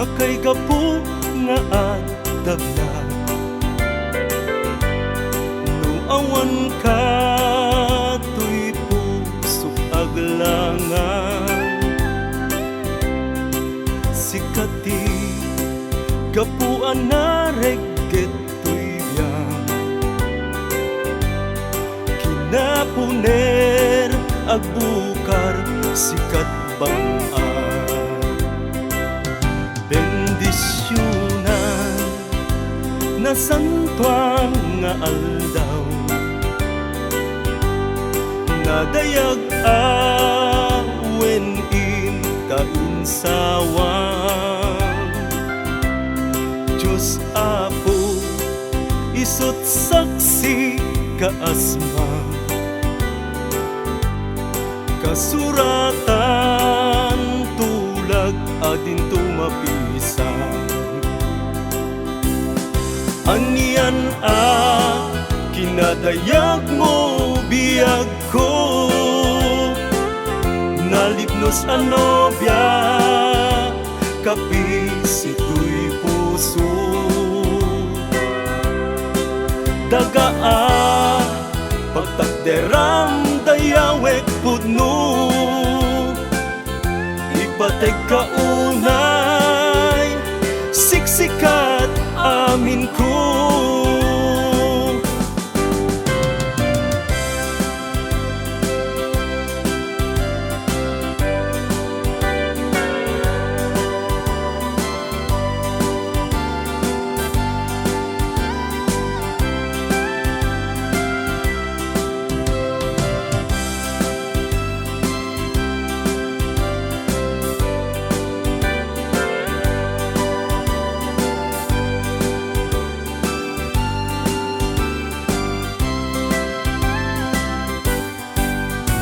makay gapu nga adablan. Nuawan ka tuy pusok aglangan, sikati gapuan na regget tuyang. Kinapuner agbukar sikat bang-an, bendisyonan na santuang nga aldaw, nadayag awen in kainsawang. Diyos Apo isot saksi kaasma, kasuratan tulag adin tumapisan. Anian kinadayag mo biyag ko, nalipnos nobya kapis ito'y puso. Dagaan pagtakderam dayawek pudno, ipateg kaunay siksikat amin ko.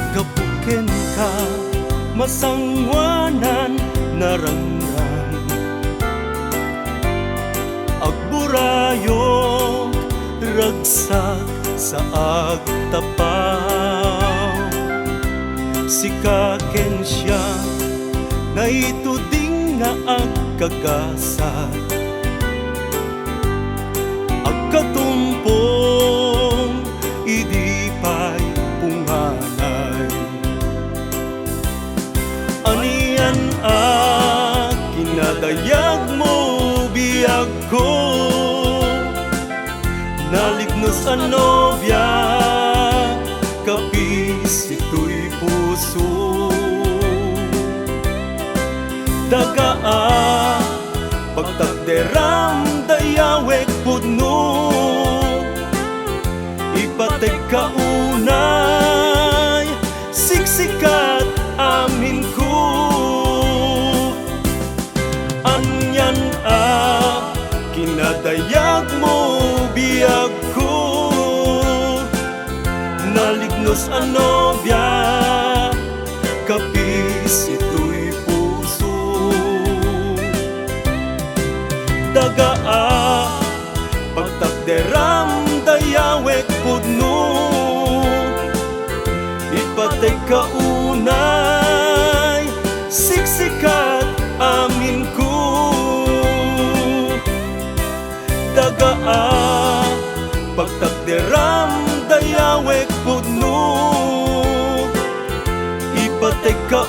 Kapuken ka masangwanan narangram, agburayo ragsak sa agtapaw. Sikaken siya na ituding nga agkagasat, agkatumpong idipay punganay. Anian kinadayag mo biyag ko, nalignos nobya kapis ito'y puso. Dagaan pagtakderam dayawek pudno, ipateg kaunay siksikat amin ko. Anyan kinadayag mo biyag ko, nalignos nobya kapis ito'y puso. Dagaan pagtakderam dayawek pudno, ipateg kaunay siksikat amin ko. Dagaan pagtakderam dayawek pudno, ipateg kaunay